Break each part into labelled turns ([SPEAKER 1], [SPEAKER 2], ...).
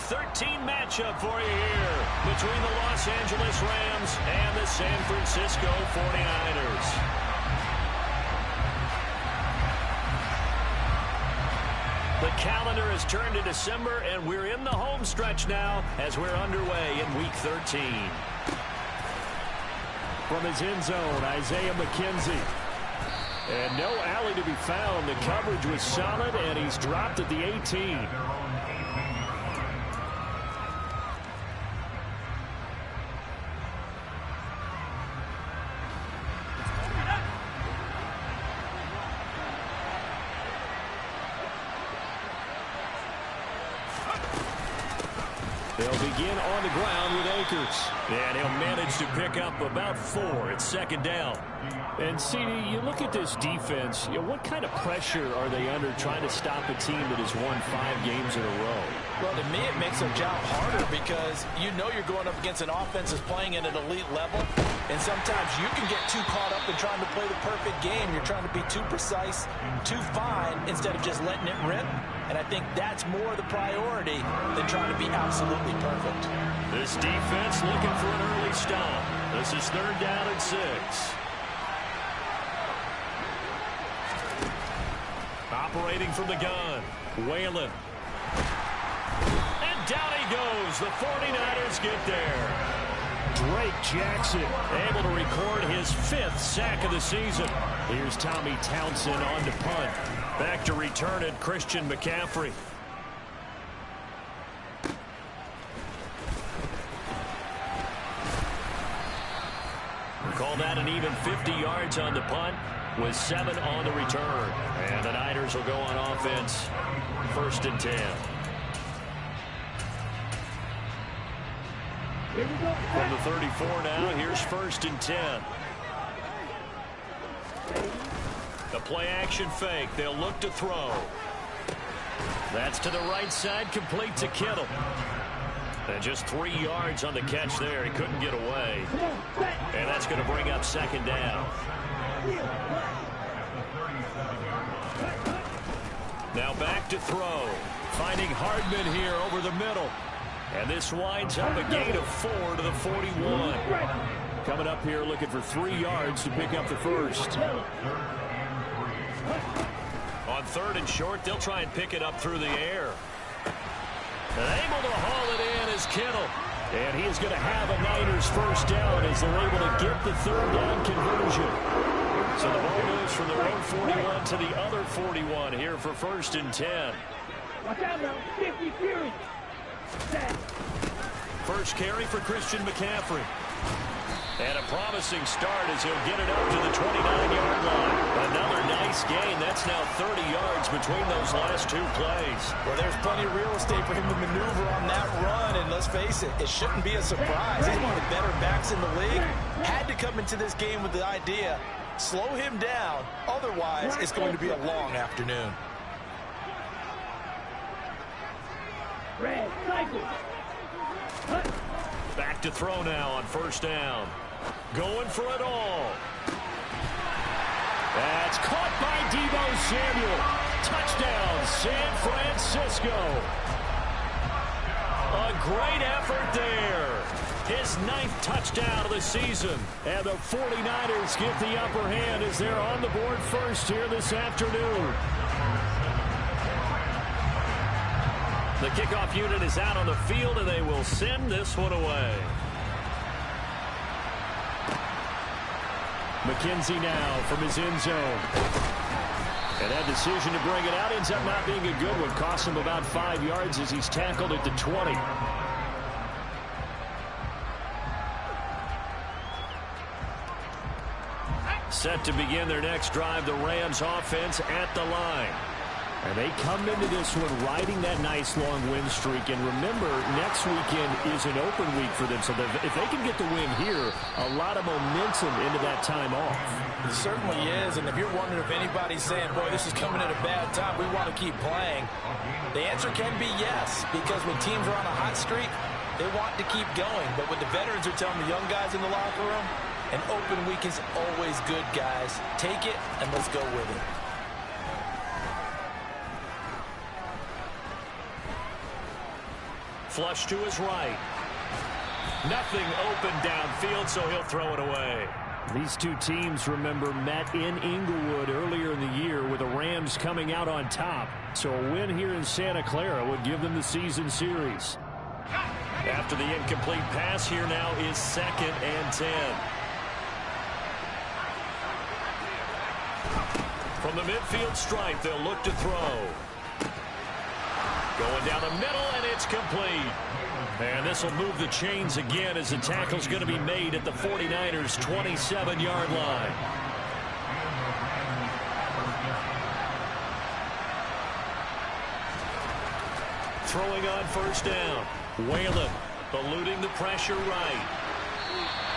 [SPEAKER 1] 13 matchup for you here between the Los Angeles Rams and the San Francisco 49ers. The calendar has turned to December, and we're in the home stretch now as we're underway in Week 13. From his end zone, Isaiah McKenzie. And no alley to be found. The coverage was solid, and he's dropped at the 18. They'll begin on the ground with Akers. And he'll manage to pick up about 4 at second down. And, CD, you look at this defense, what kind of pressure are they under trying to stop a team that has won 5 games in a row?
[SPEAKER 2] Well, to me, it makes their job harder because you know you're going up against an offense that's playing at an elite level. And sometimes you can get too caught up in trying to play the perfect game. You're trying to be too precise, too fine, instead of just letting it rip. And I think that's more the priority than trying to be absolutely perfect.
[SPEAKER 1] This defense looking for an early stop. This is 3rd down and 6. Operating from the gun, Whalen. And down he goes. The 49ers get there. Drake Jackson able to record his 5th sack of the season. Here's Tommy Townsend on to punt. Back to return it, Christian McCaffrey. Call that an even 50 yards on the punt with 7 on the return. And the Niners will go on offense. 1st and 10. From the 34 now, here's 1st and 10. The play action fake. They'll look to throw. That's to the right side, complete to Kittle. And just 3 yards on the catch there. He couldn't get away. And that's going to bring up 2nd down. Now back to throw. Finding Hardman here over the middle. And this winds up a gain of 4 to the 41. Coming up here looking for 3 yards to pick up the 1st. On 3rd and short, they'll try and pick it up through the air. And able to haul it in is Kittle. And he is going to have a Niners 1st down as they're able to get the 3rd down conversion. So the ball moves from their own 41 to the other 41 here for 1st and 10.
[SPEAKER 3] Watch out now, 50 Fury.
[SPEAKER 1] First carry for Christian McCaffrey. And a promising start as he'll get it up to the 29-yard line. Another nice gain. That's now 30 yards between those last 2 plays.
[SPEAKER 2] Well, there's plenty of real estate for him to maneuver on that run. And let's face it, it shouldn't be a surprise. He's one of the better backs in the league. Had to come into this game with the idea, slow him down. Otherwise, it's going to be a long afternoon.
[SPEAKER 1] Back to throw now on 1st down. Going for it all. That's caught by Deebo Samuel. Touchdown, San Francisco. A great effort there. His 9th touchdown of the season. And the 49ers get the upper hand as they're on the board first here this afternoon. The kickoff unit is out on the field, and they will send this one away. McKenzie now from his end zone. And that decision to bring it out ends up not being a good one. Costs him about 5 yards as he's tackled at the 20. Set to begin their next drive, the Rams offense at the line. And they come into this one riding that nice long win streak. And remember, next weekend is an open week for them. So if they can get the win here, a lot of momentum into that time off.
[SPEAKER 2] It certainly is. And if you're wondering if anybody's saying, boy, this is coming at a bad time, we want to keep playing, the answer can be yes. Because when teams are on a hot streak, they want to keep going. But what the veterans are telling the young guys in the locker room, an open week is always good, guys. Take it and let's go with it.
[SPEAKER 1] flush to his right. Nothing open downfield, so he'll throw it away.
[SPEAKER 4] These two teams, remember, met in Inglewood earlier in the year with the Rams coming out on top. So a win here in Santa Clara would give them the season series.
[SPEAKER 1] After the incomplete pass, here now is 2nd and 10. From the midfield stripe, they'll look to throw. Going down the middle, and it's complete. And this will move the chains again as the tackle's going to be made at the 49ers' 27-yard line. Throwing on first down. Whalen eluding the pressure right.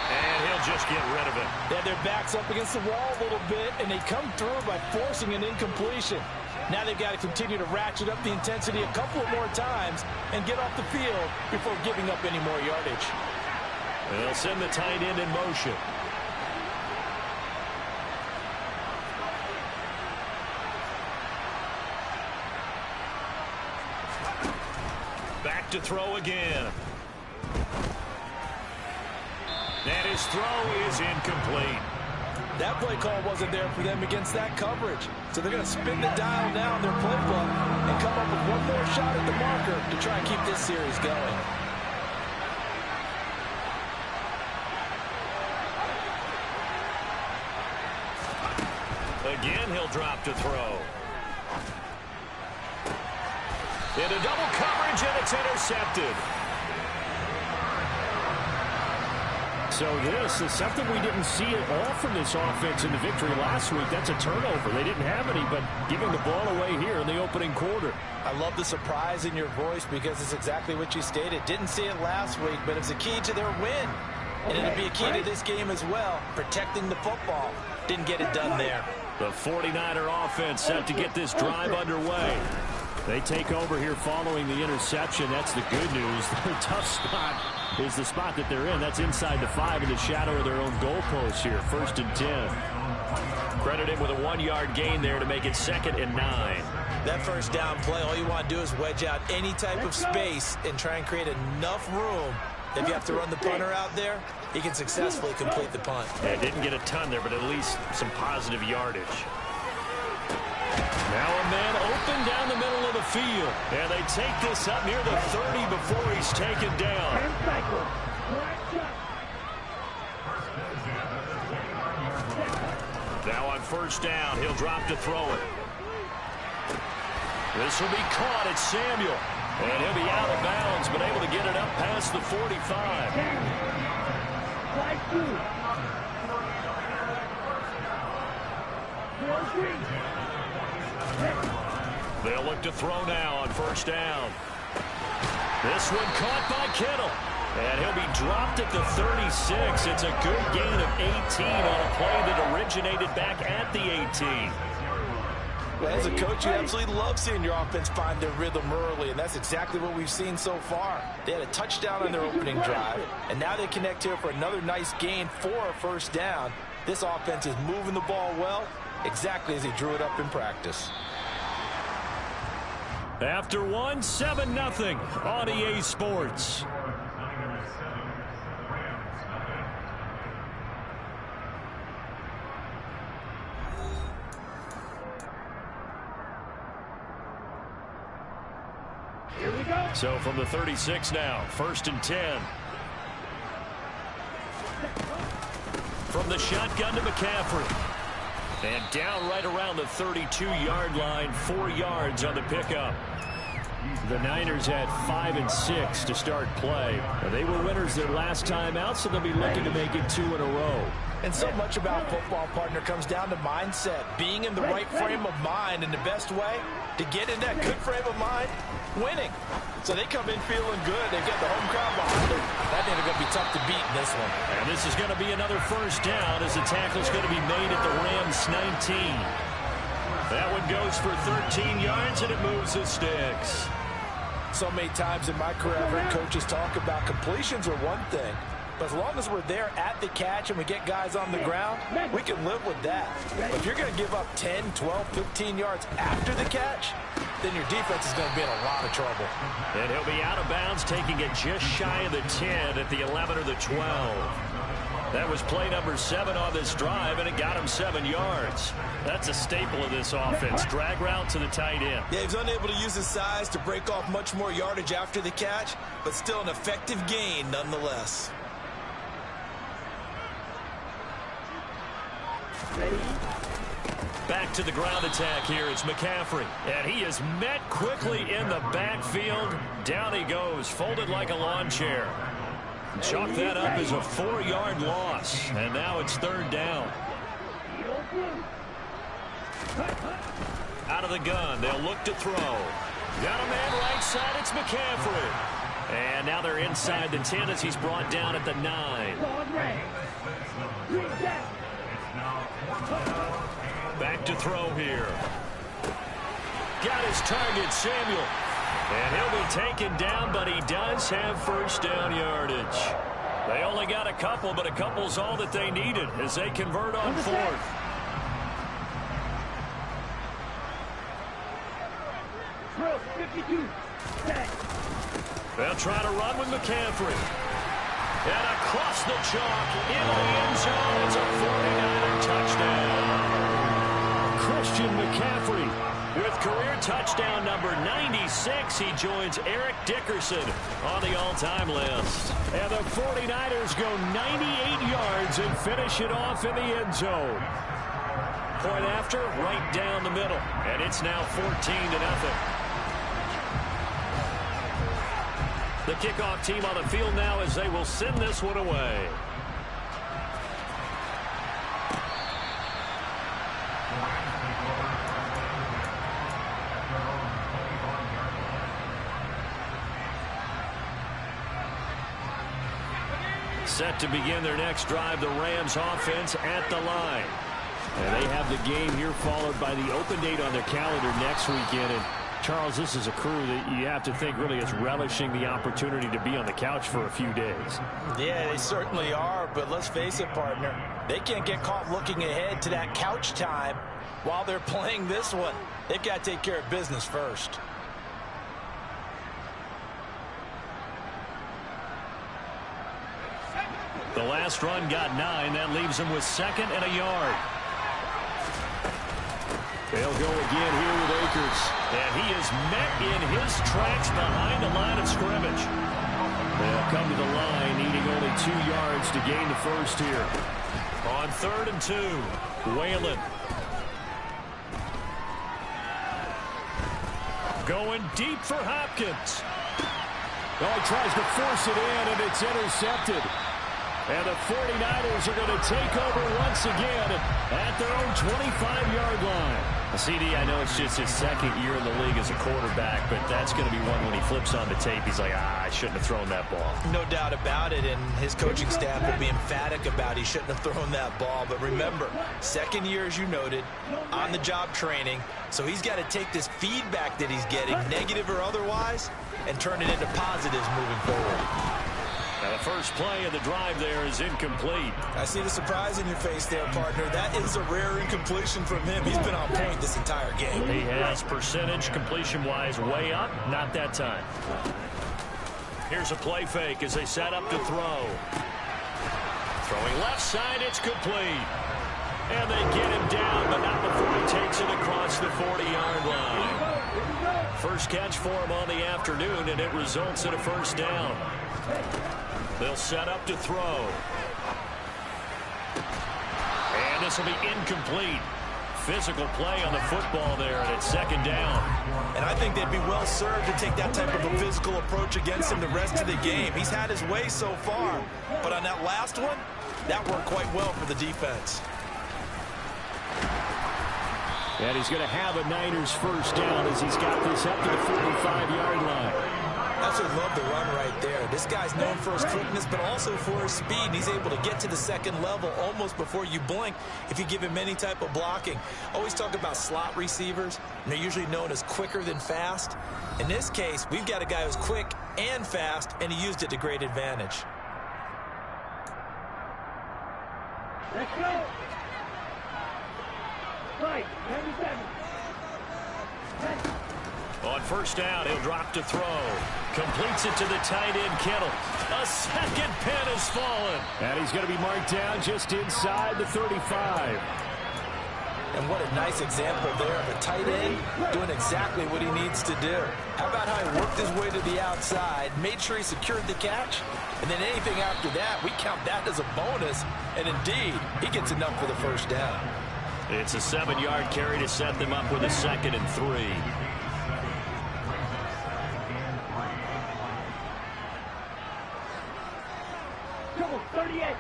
[SPEAKER 1] And he'll just get rid of it.
[SPEAKER 2] They had their backs up against the wall a little bit, and they come through by forcing an incompletion. Now they've got to continue to ratchet up the intensity a couple of more times and get off the field before giving up any more yardage.
[SPEAKER 1] And they'll send the tight end in motion. Back to throw again. And his throw is incomplete.
[SPEAKER 2] That play call wasn't there for them against that coverage. So they're going to spin the dial now in their playbook and come up with one more shot at the marker to try and keep this series going.
[SPEAKER 1] Again, he'll drop to throw. Into double coverage, and it's intercepted.
[SPEAKER 4] So this is something we didn't see at all from this offense in the victory last week. That's a turnover. They didn't have any, but giving the ball away here in the opening quarter.
[SPEAKER 2] I love the surprise in your voice because it's exactly what you stated. Didn't see it last week, but it's a key to their win. And it'll be a key to this game as well, protecting the football. Didn't get it done there.
[SPEAKER 1] The 49er offense set to get this drive underway.
[SPEAKER 4] They take over here following the interception. That's the good news. Their tough spot is the spot that they're in. That's inside the 5 in the shadow of their own goalpost here. 1st and 10.
[SPEAKER 1] Credit him with a 1-yard gain there to make it 2nd and 9.
[SPEAKER 2] That first down play, all you want to do is wedge out any type of space and try and create enough room. If you have to run the punter out there, he can successfully complete the punt.
[SPEAKER 1] Yeah, didn't get a ton there, but at least some positive yardage. Now a man open down the middle of the field. And they take this up near the 30 before he's taken down. Now on first down, he'll drop to throw it. This will be caught at Samuel. And he'll be out of bounds, but able to get it up past the 45. They'll look to throw now on first down. This one caught by Kittle. And he'll be dropped at the 36. It's a good gain of 18 on a play that originated back at the 18.
[SPEAKER 2] Well, as a coach, you absolutely love seeing your offense find their rhythm early, and that's exactly what we've seen so far. They had a touchdown on their opening drive, and now they connect here for another nice gain for a first down. This offense is moving the ball well, exactly as he drew it up in practice.
[SPEAKER 1] After one, 7-0 on EA Sports.
[SPEAKER 3] Here we go.
[SPEAKER 1] So from the 36 now, 1st and 10. From the shotgun to McCaffrey. And down right around the 32-yard line, 4 yards on the pickup.
[SPEAKER 4] The Niners had 5 and 6 to start play. They were winners their last time out, so they'll be looking to make it 2 in a row.
[SPEAKER 2] And so much about football, partner, comes down to mindset. Being in the right frame of mind, and the best way to get in that good frame of mind, winning. So they come in feeling good. They've got the home crowd behind them. I think they're going to be tough to beat in this one.
[SPEAKER 1] And this is going to be another first down as the tackle's going to be made at the Rams 19. That one goes for 13 yards, and it moves the sticks.
[SPEAKER 2] So many times in my career, I've heard coaches talk about completions are one thing, But as long as we're there at the catch and we get guys on the ground, we can live with that. But if you're going to give up 10, 12, 15 yards after the catch, then your defense is going to be in a lot of trouble.
[SPEAKER 1] And he'll be out of bounds, taking it just shy of the 10 at the 11 or the 12. That was play number 7 on this drive, and it got him 7 yards. That's a staple of this offense. Drag route to the tight end.
[SPEAKER 2] Yeah, he's unable to use his size to break off much more yardage after the catch, but still an effective gain nonetheless.
[SPEAKER 1] Back to the ground attack here. It's McCaffrey. And he is met quickly in the backfield. Down he goes, folded like a lawn chair. Chalk that up as a 4-yard loss. And now it's 3rd down. Out of the gun. They'll look to throw. Got a man right side. It's McCaffrey. And now they're inside the 10 as he's brought down at the 9. Back to throw here. Got his target, Samuel. And he'll be taken down, but he does have first down yardage. They only got a couple, but a couple's all that they needed as they convert on 4th.
[SPEAKER 3] Drill 52. Set.
[SPEAKER 1] They'll try to run with McCaffrey. And across the chalk, in the end zone, it's a 49er touchdown. Christian McCaffrey with career touchdown number 96. He joins Eric Dickerson on the all-time list. And the 49ers go 98 yards and finish it off in the end zone. Point after, right down the middle. And it's now 14-0. The kickoff team on the field now as they will send this one away. Set to begin their next drive, the Rams offense at the line. And they have the game here followed by the open date on their calendar next weekend. And Charles, this is a crew that you have to think really is relishing the opportunity to be on the couch for a few days.
[SPEAKER 2] Yeah, they certainly are, but let's face it, partner. They can't get caught looking ahead to that couch time while they're playing this one. They've got to take care of business first.
[SPEAKER 1] The last run got 9. That leaves them with 2nd and a yard. They'll go again here with Akers. And he is met in his tracks behind the line of scrimmage. They'll come to the line, needing only 2 yards to gain the first here. On 3rd and 2, Whalen. Going deep for Hopkins.
[SPEAKER 4] Oh, he tries to force it in, and it's intercepted. And the 49ers are going to take over once again at their own 25-yard line.
[SPEAKER 1] CD, I know it's just his 2nd year in the league as a quarterback, but that's going to be one when he flips on the tape. He's like, I shouldn't have thrown that ball.
[SPEAKER 2] No doubt about it, and his coaching staff will be emphatic about he shouldn't have thrown that ball. But remember, 2nd year, as you noted, on-the-job training, so he's got to take this feedback that he's getting, negative or otherwise, and turn it into positives moving forward.
[SPEAKER 1] Now the first play of the drive there is incomplete.
[SPEAKER 2] I see the surprise in your face there, partner. That is a rare incompletion from him. He's been on point this entire game.
[SPEAKER 1] He has percentage completion-wise way up. Not that time. Here's a play fake as they set up to throw. Throwing left side, it's complete. And they get him down, but not before he takes it across the 40-yard line. First catch for him on the afternoon, and it results in a first down. They'll set up to throw. And this will be incomplete. Physical play on the football there, and it's 2nd down.
[SPEAKER 2] And I think they'd be well served to take that type of a physical approach against him the rest of the game. He's had his way so far, but on that last one, that worked quite well for the defense.
[SPEAKER 4] And he's going to have a Niners first down as he's got this up to the 45-yard line.
[SPEAKER 2] Absolutely love the run right there. This guy's known for his quickness, but also for his speed. And he's able to get to the 2nd level almost before you blink if you give him any type of blocking. Always talk about slot receivers, and they're usually known as quicker than fast. In this case, we've got a guy who's quick and fast, and he used it to great advantage.
[SPEAKER 3] Let's go. Fight. 97.
[SPEAKER 1] On first down, he'll drop to throw. Completes it to the tight end, Kittle. A second pin has fallen.
[SPEAKER 4] And he's going to be marked down just inside the 35.
[SPEAKER 2] And what a nice example there of a tight end doing exactly what he needs to do. How about how he worked his way to the outside, made sure he secured the catch, and then anything after that, we count that as a bonus. And indeed, he gets enough for the first down.
[SPEAKER 1] It's a 7-yard carry to set them up with a 2nd and 3.
[SPEAKER 3] Come on, 38.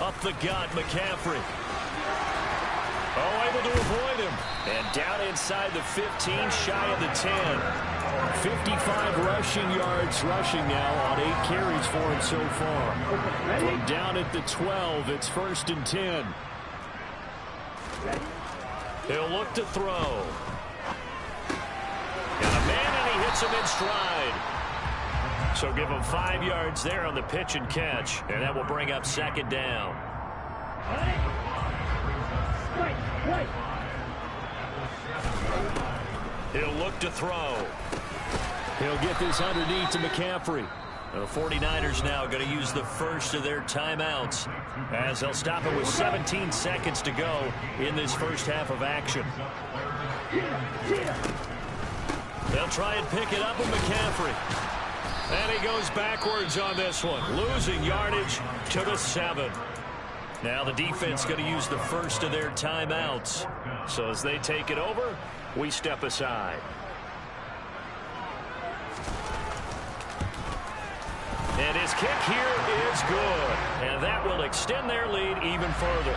[SPEAKER 1] Up the gut, McCaffrey. Oh, able to avoid him. And down inside the 15, shy of the 10.
[SPEAKER 4] 55 rushing yards rushing now on 8 carries for him so far. From down at the 12, it's 1st and 10.
[SPEAKER 1] He'll look to throw. Got a man, and he hits him in stride. So give him 5 yards there on the pitch and catch, and that will bring up 2nd down. He'll look to throw.
[SPEAKER 4] He'll get this underneath to McCaffrey.
[SPEAKER 1] The 49ers now going to use the first of their timeouts as they'll stop it with 17 seconds to go in this first half of action. They'll try and pick it up with McCaffrey. And he goes backwards on this one, losing yardage to the 7. Now the defense going to use the first of their timeouts. So as they take it over, we step aside. And his kick here is good. And that will extend their lead even further.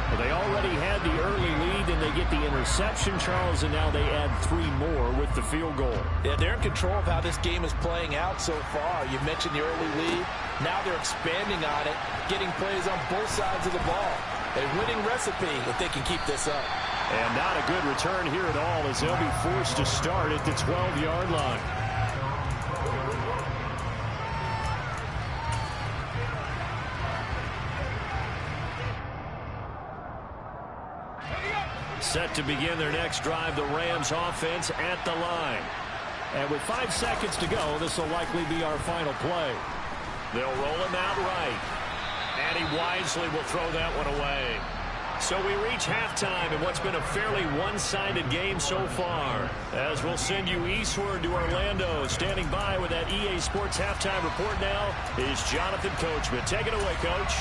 [SPEAKER 4] Well, they already had the early lead, and they get the interception, Charles, and now they add 3 more with the field goal.
[SPEAKER 2] Yeah, they're in control of how this game is playing out so far. You mentioned the early lead. Now they're expanding on it, getting plays on both sides of the ball. A winning recipe if they can keep this up.
[SPEAKER 4] And not a good return here at all as they'll be forced to start at the 12-yard line.
[SPEAKER 1] Set to begin their next drive, the Rams offense at the line.
[SPEAKER 4] And with 5 seconds to go, this will likely be our final play.
[SPEAKER 1] They'll roll him out right. And he wisely will throw that one away. So we reach halftime in what's been a fairly one-sided game so far. As we'll send you eastward to Orlando. Standing by with that EA Sports halftime report now is Jonathan Coachman. Take it away, Coach.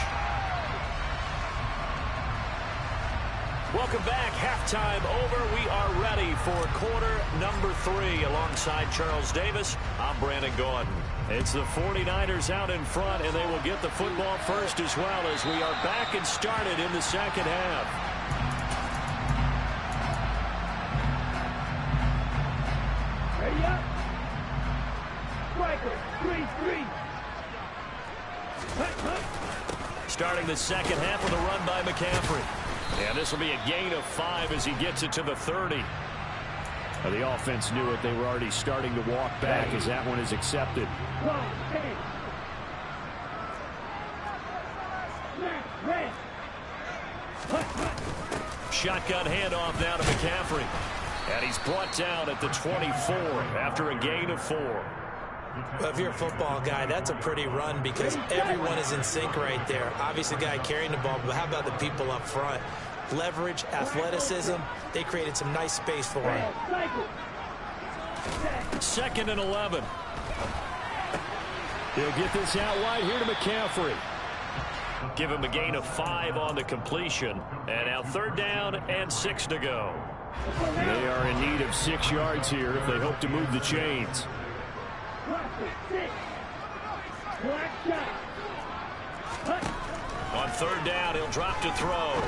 [SPEAKER 1] Welcome back. Halftime over. We are ready for quarter number 3. Alongside Charles Davis, I'm Brandon Gordon. It's the 49ers out in front, and they will get the football first as well as we are back and started in the second half.
[SPEAKER 3] Ready up. Striker, 3-3.
[SPEAKER 1] Starting the second half with a run by McCaffrey. And this will be a gain of 5 as he gets it to the 30.
[SPEAKER 4] Well, the offense knew it. They were already starting to walk back as that one is accepted.
[SPEAKER 1] Shotgun handoff now to McCaffrey. And he's brought down at the 24 after a gain of 4.
[SPEAKER 2] Well, if you're a football guy, that's a pretty run because everyone is in sync right there. Obviously, the guy carrying the ball, but how about the people up front? Leverage, athleticism, they created some nice space for him.
[SPEAKER 1] 2nd and 11.
[SPEAKER 4] He'll get this out wide here to McCaffrey.
[SPEAKER 1] Give him a gain of 5 on the completion. And now 3rd down and 6 to go.
[SPEAKER 4] They are in need of 6 yards here if they hope to move the chains.
[SPEAKER 1] On 3rd down, he'll drop to throw.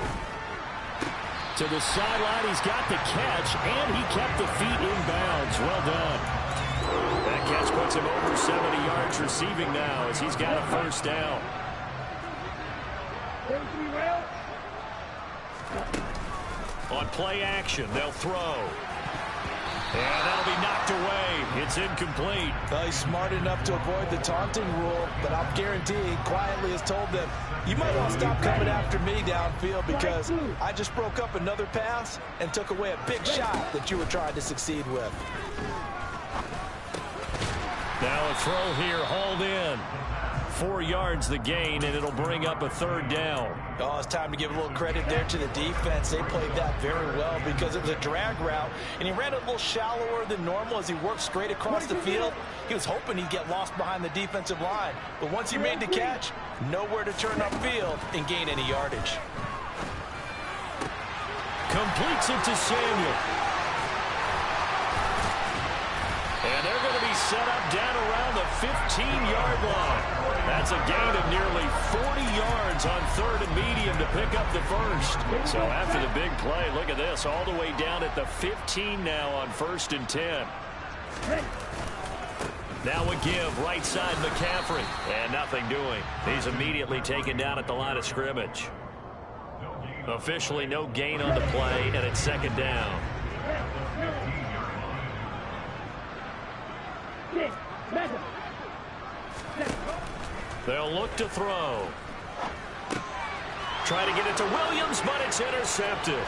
[SPEAKER 4] To the sideline, he's got the catch, and he kept the feet in bounds. Well done.
[SPEAKER 1] That catch puts him over 70 yards receiving now as he's got a 1st down. On play action, they'll throw. And that'll be knocked away. It's incomplete.
[SPEAKER 2] Well, he's smart enough to avoid the taunting rule, but I'll guarantee he quietly has told them, you might want to stop coming after me downfield because I just broke up another pass and took away a big shot that you were trying to succeed with.
[SPEAKER 1] Now a throw here, hauled in. 4 yards the gain, and it'll bring up a 3rd down.
[SPEAKER 2] Oh, it's time to give a little credit there to the defense. They played that very well because it was a drag route, and he ran a little shallower than normal as he worked straight across the field. He was hoping he'd get lost behind the defensive line, but once he made the catch, nowhere to turn upfield and gain any yardage.
[SPEAKER 1] Completes it to Samuel. And they're going to be set up down around the 15-yard line. That's a gain of nearly 40 yards on 3rd and medium to pick up the first. So after the big play, look at this, all the way down at the 15 now on 1st and 10. Now a give, right side McCaffrey. And nothing doing. He's immediately taken down at the line of scrimmage. Officially no gain on the play, and it's 2nd down. They'll look to throw. Try to get it to Williams, but it's intercepted.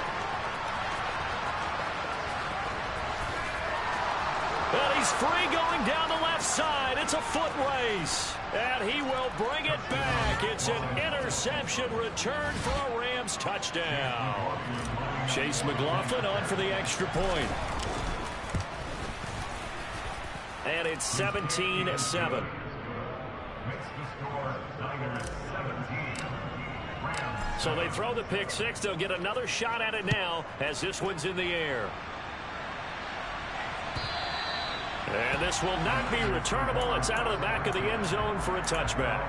[SPEAKER 1] And he's free going down the left side. It's a foot race. And he will bring it back. It's an interception return for a Rams touchdown. Chase McLaughlin on for the extra point. And it's 17-7. So they throw the pick six. They'll get another shot at it now as this one's in the air. And this will not be returnable. It's out of the back of the end zone for a touchback.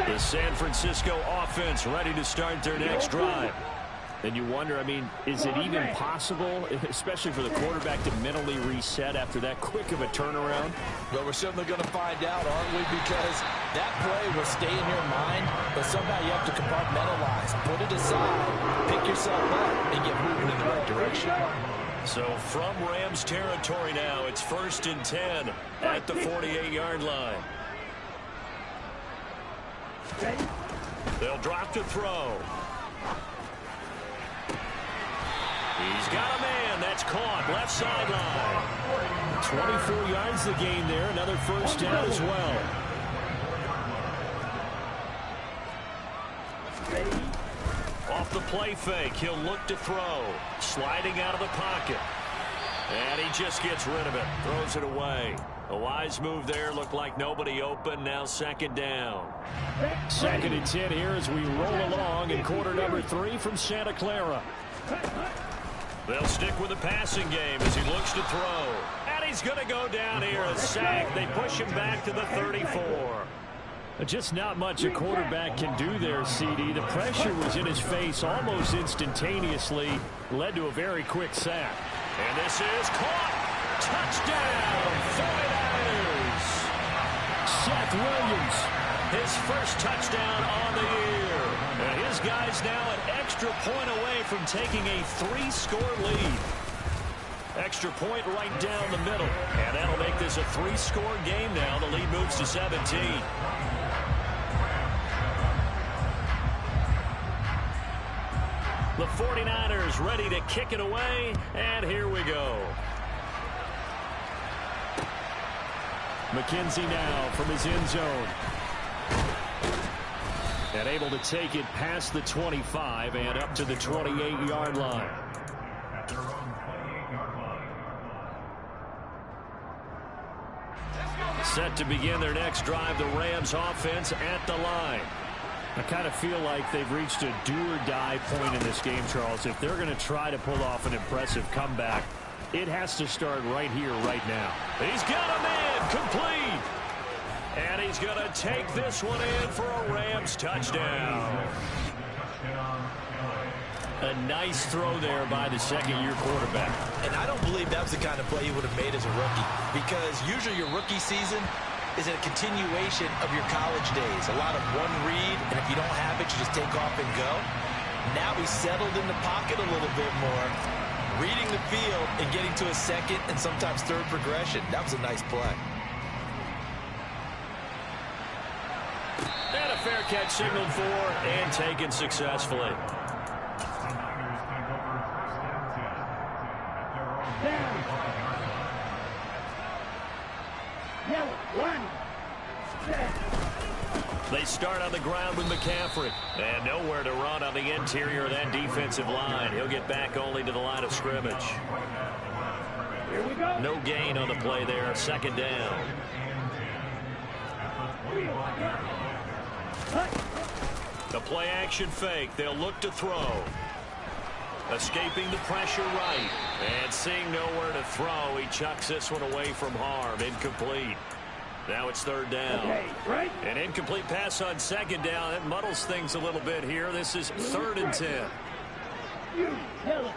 [SPEAKER 1] The San Francisco offense ready to start their next drive. And you wonder, I mean, is it even possible, especially for the quarterback, to mentally reset after that quick of a turnaround?
[SPEAKER 2] Well, we're certainly going to find out, aren't we? Because that play will stay in your mind, but somehow you have to compartmentalize. Put it aside, pick yourself up, and get moving in the right direction.
[SPEAKER 1] So from Rams territory now, it's 1st and 10 at the 48-yard line. They'll drop to throw. He's got a man. That's caught. Left sideline. 24 yards the gain there. Another first down as well. Off the play fake. He'll look to throw. Sliding out of the pocket. And he just gets rid of it. Throws it away. A wise move there. Looked like nobody open. Now 2nd down. 2nd and 10 here as we roll along in quarter number 3 from Santa Clara. They'll stick with the passing game as he looks to throw. And he's going to go down here. A sack. They push him back to the 34. Just not much a quarterback can do there, CD. The pressure was in his face almost instantaneously. Led to a very quick sack. And this is caught. Touchdown, 49ers. Seth Williams, his first touchdown on the year. And his guys now an extra point away from taking a 3-score lead. Extra point right down the middle. And that'll make this a 3-score game now. The lead moves to 17. The 49ers ready to kick it away. And here we go. McKenzie now from his end zone. And able to take it past the 25 and up to the 28-yard line. Set to begin their next drive, the Rams offense at the line. I kind of feel like they've reached a do-or-die point in this game, Charles. If they're going to try to pull off an impressive comeback, it has to start right here, right now. He's got a man, complete. And he's going to take this one in for a Rams touchdown. A nice throw there by the second-year quarterback.
[SPEAKER 2] And I don't believe that was the kind of play he would have made as a rookie. Because usually your rookie season, is a continuation of your college days. A lot of one read, and if you don't have it, you just take off and go. Now he's settled in the pocket a little bit more, reading the field and getting to a second and sometimes third progression. That was a nice play.
[SPEAKER 1] And a fair catch signaled for and taken successfully. They start on the ground with McCaffrey. And nowhere to run on the interior of that defensive line. He'll get back only to the line of scrimmage.
[SPEAKER 3] Here we go.
[SPEAKER 1] No gain on the play there. Second down. The play action fake. They'll look to throw. Escaping the pressure right. And seeing nowhere to throw, he chucks this one away from harm. Incomplete. Now it's third down.
[SPEAKER 3] Okay, right.
[SPEAKER 1] An incomplete pass on second down. It muddles things a little bit here. This is 3rd and 10.
[SPEAKER 3] You tell him.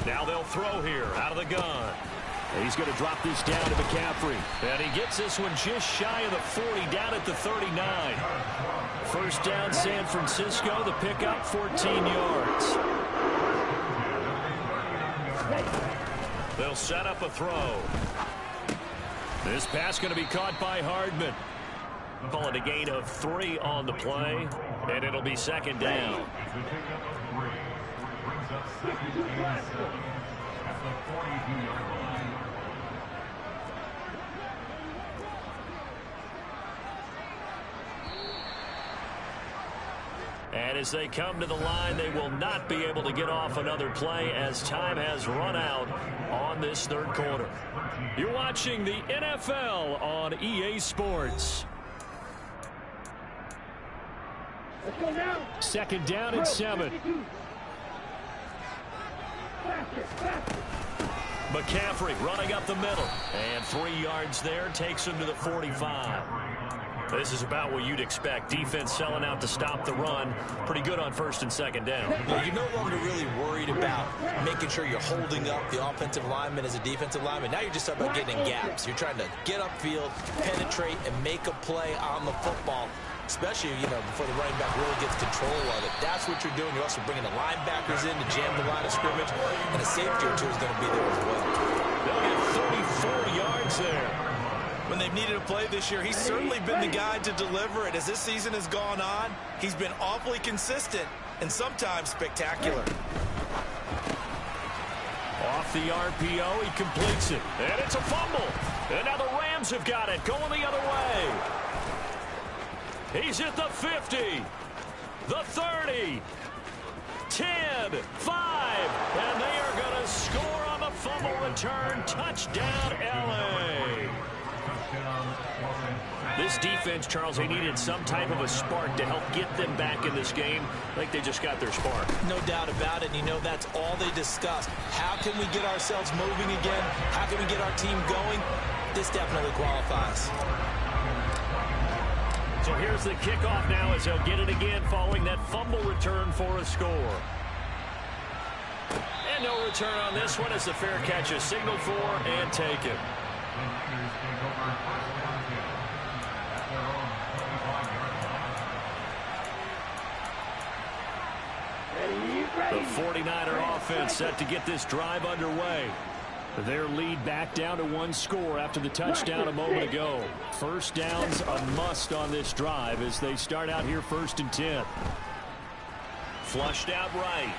[SPEAKER 1] Now they'll throw here out of the gun. And he's going to drop this down to McCaffrey. And he gets this one just shy of the 40, down at the 39. First down, San Francisco. The pickup, 14 yards. They'll set up a throw. This pass going to be caught by Hardman. Call it a gain of 3 on the play, and it'll be second down. And as they come to the line, they will not be able to get off another play as time has run out on this third quarter. You're watching the NFL on EA Sports.
[SPEAKER 3] Let's go now.
[SPEAKER 1] Second down and 7.
[SPEAKER 3] Faster, faster.
[SPEAKER 1] McCaffrey running up the middle. And 3 yards there takes him to the 45. This is about what you'd expect. Defense selling out to stop the run. Pretty good on first and second down.
[SPEAKER 2] Yeah, you're no longer really worried about making sure you're holding up the offensive lineman as a defensive lineman. Now you're just talking about getting in gaps. You're trying to get upfield, penetrate, and make a play on the football, especially, before the running back really gets control of it. That's what you're doing. You're also bringing the linebackers in to jam the line of scrimmage, and a safety or two is going to be there as well.
[SPEAKER 1] They'll get 34 yards there.
[SPEAKER 2] When they've needed a play this year, he's certainly been the guy to deliver it. As this season has gone on, he's been awfully consistent and sometimes spectacular.
[SPEAKER 1] Off the RPO, he completes it. And it's a fumble. And now the Rams have got it, going the other way. He's at the 50, the 30, 10, 5, and they are going to score on the fumble return. Touchdown, L.A. This defense, Charles, they needed some type of a spark to help get them back in this game. I think they just got their spark.
[SPEAKER 2] No doubt about it. And that's all they discussed. How can we get ourselves moving again? How can we get our team going? This definitely qualifies.
[SPEAKER 1] So here's the kickoff now as they'll get it again following that fumble return for a score. And no return on this one as the fair catch is signaled for and taken. The 49er offense set to get this drive underway. Their lead back down to 1 score after the touchdown a moment ago. First down's a must on this drive as they start out here 1st and 10. Flushed out right.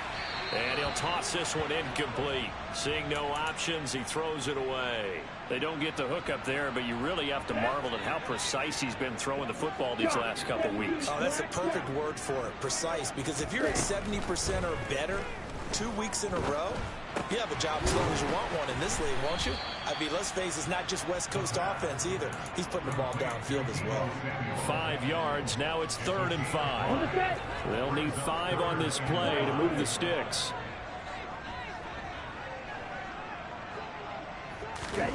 [SPEAKER 1] And he'll toss this one incomplete. Seeing no options, he throws it away. They don't get the hook up there, but you really have to marvel at how precise he's been throwing the football these last couple weeks.
[SPEAKER 2] Oh, that's the perfect word for it, precise, because if you're at 70% or better 2 weeks in a row, you have a job as long as you want one in this league, won't you? I mean, let's face it, it's not just West Coast offense either. He's putting the ball downfield as well.
[SPEAKER 1] 5 yards. Now it's 3rd and 5. They'll need 5 on this play to move the sticks.
[SPEAKER 3] Ready?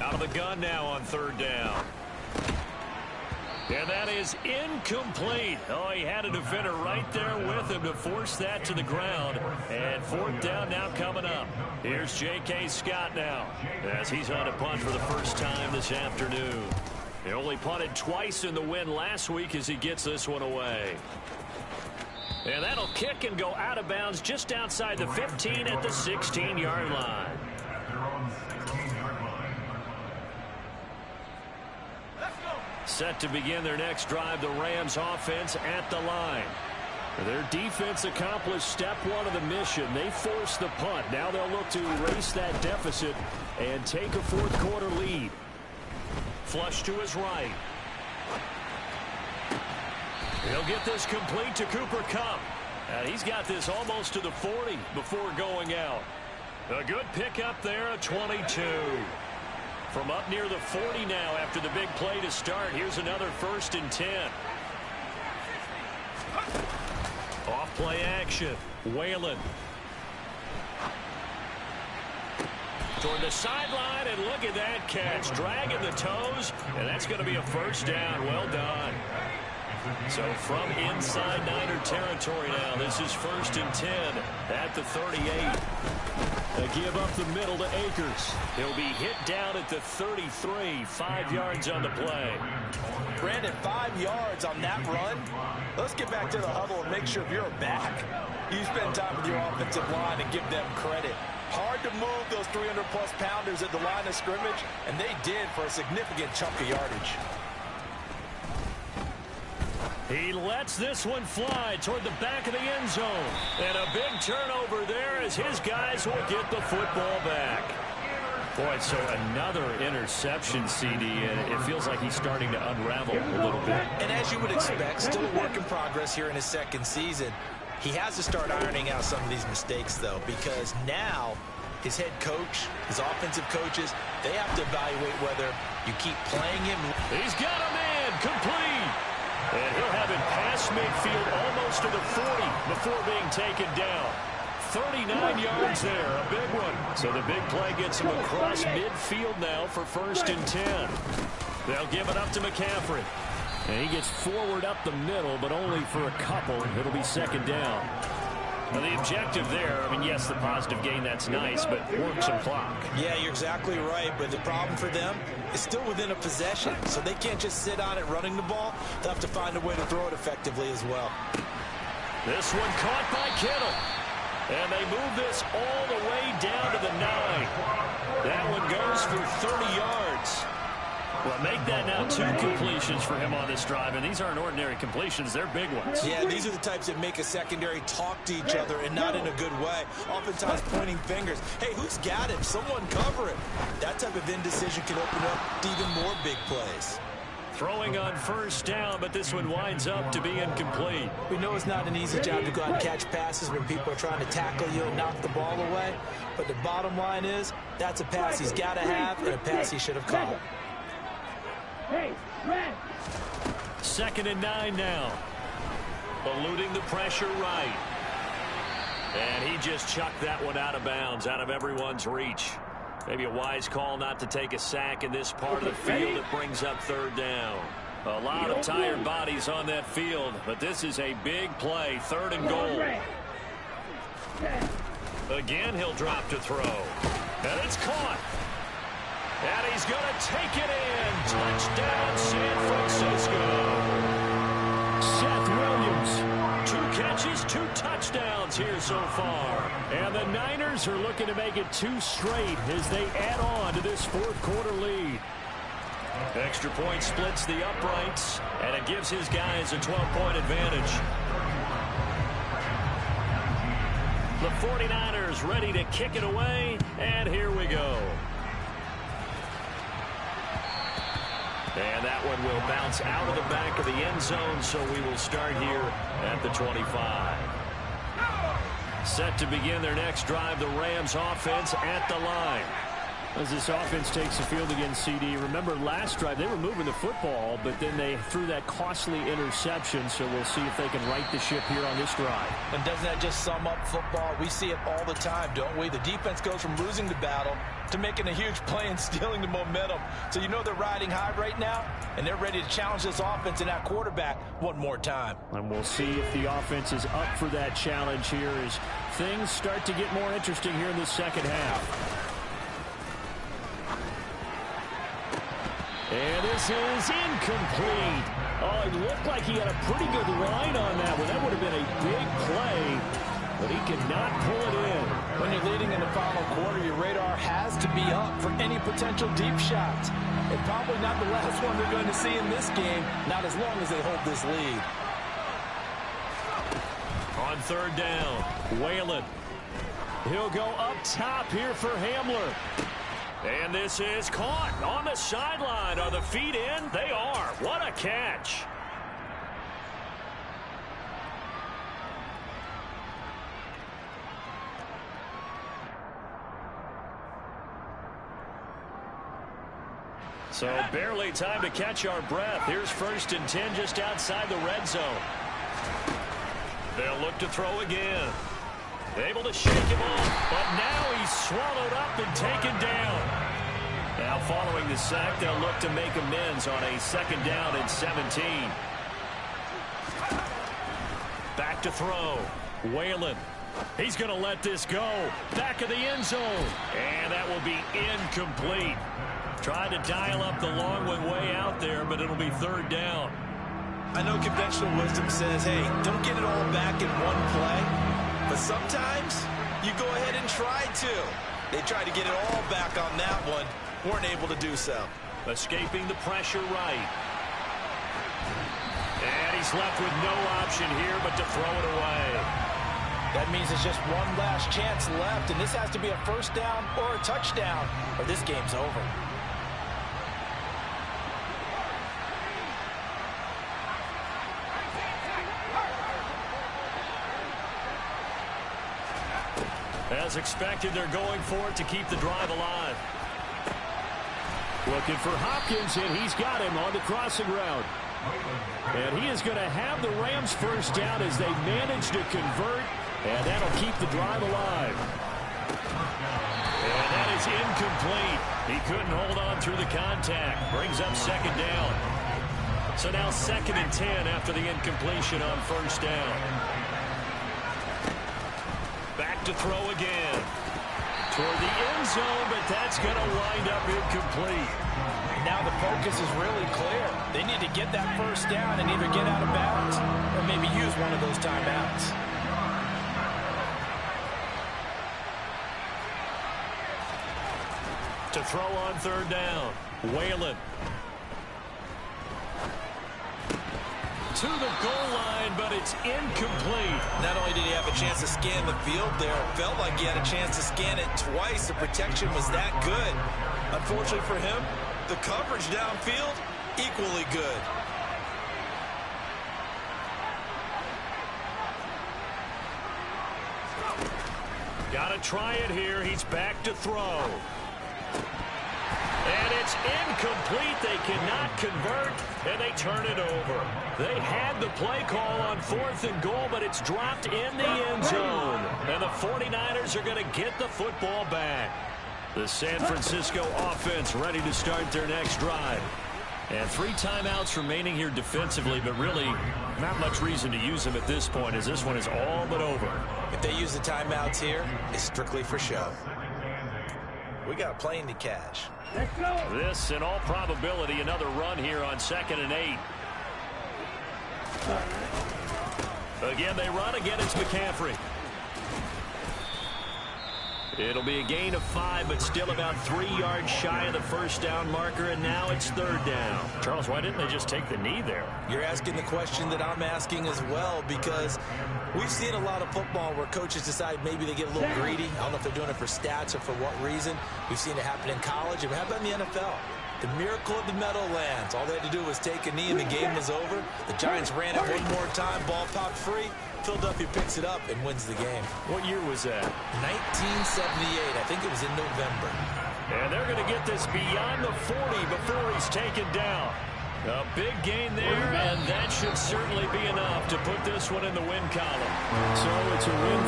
[SPEAKER 1] Out of the gun now on 3rd down. And that is incomplete. Oh, he had a defender right there with him to force that to the ground. And fourth down now coming up. Here's J.K. Scott now as he's on a punt for the first time this afternoon. He only punted twice in the win last week as he gets this one away. And that'll kick and go out of bounds just outside the 15 at the 16-yard line. Set to begin their next drive, the Rams offense at the line. Their defense accomplished step one of the mission. They forced the punt. Now they'll look to erase that deficit and take a fourth quarter lead. Flush to his right. He'll get this complete to Cooper Kupp. And he's got this almost to the 40 before going out. A good pickup there at 22. From up near the 40 now after the big play to start. Here's another 1st and 10. Off play action. Whalen. Toward the sideline, and look at that catch. Dragging the toes, and that's going to be a first down. Well done. So from inside Niner territory now, this is 1st and 10 at the 38. A give up the middle to Akers. He'll be hit down at the 33, 5 yards on the play.
[SPEAKER 2] Brandon, 5 yards on that run. Let's get back to the huddle and make sure you're back. You spend time with your offensive line and give them credit. Hard to move those 300-plus pounders at the line of scrimmage, and they did for a significant chunk of yardage.
[SPEAKER 1] He lets this one fly toward the back of the end zone. And a big turnover there as his guys will get the football back. Boy, so another interception, CD, and it feels like he's starting to unravel a little bit.
[SPEAKER 2] And as you would expect, still a work in progress here in his second season. He has to start ironing out some of these mistakes, though, because now his head coach, his offensive coaches, they have to evaluate whether you keep playing him.
[SPEAKER 1] He's got a man complete. And he'll have it past midfield almost to the 40 before being taken down. 39 yards there, a big one. So the big play gets him across midfield now for 1st and 10. They'll give it up to McCaffrey. And he gets forward up the middle, but only for a couple. It'll be 2nd down. Now the objective there, I mean, yes, the positive gain, that's nice, but work some clock.
[SPEAKER 2] Yeah, you're exactly right, but the problem for them is still within a possession, so they can't just sit on it running the ball. They'll have to find a way to throw it effectively as well.
[SPEAKER 1] This one caught by Kittle. And they move this all the way down to the 9. That one goes for 30 yards. Well, make that now 2 completions for him on this drive, and these aren't ordinary completions. They're big ones.
[SPEAKER 2] Yeah, these are the types that make a secondary talk to each other and not in a good way. Oftentimes pointing fingers. Hey, who's got him? Someone cover him. That type of indecision can open up to even more big plays.
[SPEAKER 1] Throwing on 1st down, but this one winds up to be incomplete.
[SPEAKER 2] We know it's not an easy job to go out and catch passes when people are trying to tackle you and knock the ball away. But the bottom line is, that's a pass he's got to have and a pass he should have caught.
[SPEAKER 3] Hey, red.
[SPEAKER 1] 2nd and 9 now. Eluding the pressure right. And he just chucked that one out of bounds, out of everyone's reach. Maybe a wise call not to take a sack in this part of the field. It brings up 3rd down. A lot of tired bodies on that field, but this is a big play. 3rd and goal. Again, he'll drop to throw. And it's caught. And he's going to take it in. Touchdown, San Francisco. Seth Williams, 2 catches, 2 touchdowns here so far. And the Niners are looking to make it 2 straight as they add on to this 4th quarter lead. Extra point splits the uprights, and it gives his guys a 12-point advantage. The 49ers ready to kick it away, and here we go. And that one will bounce out of the back of the end zone, so we will start here at the 25. Set to begin their next drive, the Rams offense at the line.
[SPEAKER 4] As this offense takes the field against CD, remember last drive they were moving the football, but then they threw that costly interception, so we'll see if they can right the ship here on this drive.
[SPEAKER 2] And doesn't that just sum up football? We see it all the time, don't we? The defense goes from losing the battle to making a huge play and stealing the momentum. So you know they're riding high right now, and they're ready to challenge this offense and that quarterback one more time.
[SPEAKER 4] And we'll see if the offense is up for that challenge here as things start to get more interesting here in the second half. And this is incomplete. Oh, it looked like he had a pretty good line on that one. That would have been a big play, but he cannot pull it in.
[SPEAKER 2] When you're leading in the final quarter, your radar has to be up for any potential deep shots. And probably not the last one they're going to see in this game, not as long as they hold this lead.
[SPEAKER 1] On third down, Whalen. He'll go up top here for Hamler. And this is caught on the sideline. Are the feet in? They are. What a catch. So barely time to catch our breath. Here's 1st and 10 just outside the red zone. They'll look to throw again. Able to shake him off, but now he's swallowed up and taken down. Now following the sack, they'll look to make amends on a 2nd down and 17. Back to throw. Whalen. He's going to let this go. Back of the end zone. And that will be incomplete. Tried to dial up the long one way out there, but it'll be 3rd down.
[SPEAKER 2] I know conventional wisdom says, hey, don't get it all back in one play. But sometimes you go ahead and try to. They tried to get it all back on that one. Weren't able to do so.
[SPEAKER 1] Escaping the pressure right. And he's left with no option here but to throw it away.
[SPEAKER 2] That means it's just one last chance left, and this has to be a 1st down or a touchdown, or this game's over.
[SPEAKER 1] As expected, they're going for it to keep the drive alive.
[SPEAKER 4] Looking for Hopkins, and he's got him on the crossing route. And he is going to have the Rams 1st down as they manage to convert, and that'll keep the drive alive.
[SPEAKER 1] And that is incomplete. He couldn't hold on through the contact. Brings up 2nd down. So now 2nd and 10 after the incompletion on 1st down. Back to throw again. Toward the end zone, but that's going to wind up incomplete.
[SPEAKER 2] Now the focus is really clear. They need to get that 1st down and either get out of bounds or maybe use one of those timeouts.
[SPEAKER 1] To throw on 3rd down, Whalen. To the goal line, but it's incomplete.
[SPEAKER 2] Not only did he have a chance to scan the field there, it felt like he had a chance to scan it twice. The protection was that good. Unfortunately for him, the coverage downfield, equally good.
[SPEAKER 1] Got to try it here. He's back to throw. And it's incomplete. They cannot convert, and they turn it over. They had the play call on 4th and goal, but it's dropped in the end zone. And the 49ers are going to get the football back. The San Francisco offense ready to start their next drive. And 3 timeouts remaining here defensively, but really not much reason to use them at this point as this one is all but over.
[SPEAKER 2] If they use the timeouts here, it's strictly for show. We got a plane to catch.
[SPEAKER 3] Let's go.
[SPEAKER 1] This, in all probability, another run here on 2nd and 8. Again, they run. Again, it's McCaffrey. It'll be a gain of 5, but still about 3 yards shy of the 1st down marker, and now it's 3rd down. Charles, why didn't they just take the knee there?
[SPEAKER 2] You're asking the question that I'm asking as well, because we've seen a lot of football where coaches decide maybe they get a little greedy. I don't know if they're doing it for stats or for what reason. We've seen it happen in college, and we have it in the NFL. The miracle of the Meadowlands. All they had to do was take a knee, and the game was over. The Giants ran it one more time. Ball popped free. Philadelphia picks it up and wins the game.
[SPEAKER 1] What year was that?
[SPEAKER 2] 1978. I think it was in November.
[SPEAKER 1] And they're going to get this beyond the 40 before he's taken down. A big gain there, and that should certainly be enough to put this one in the win column.
[SPEAKER 4] So it's a win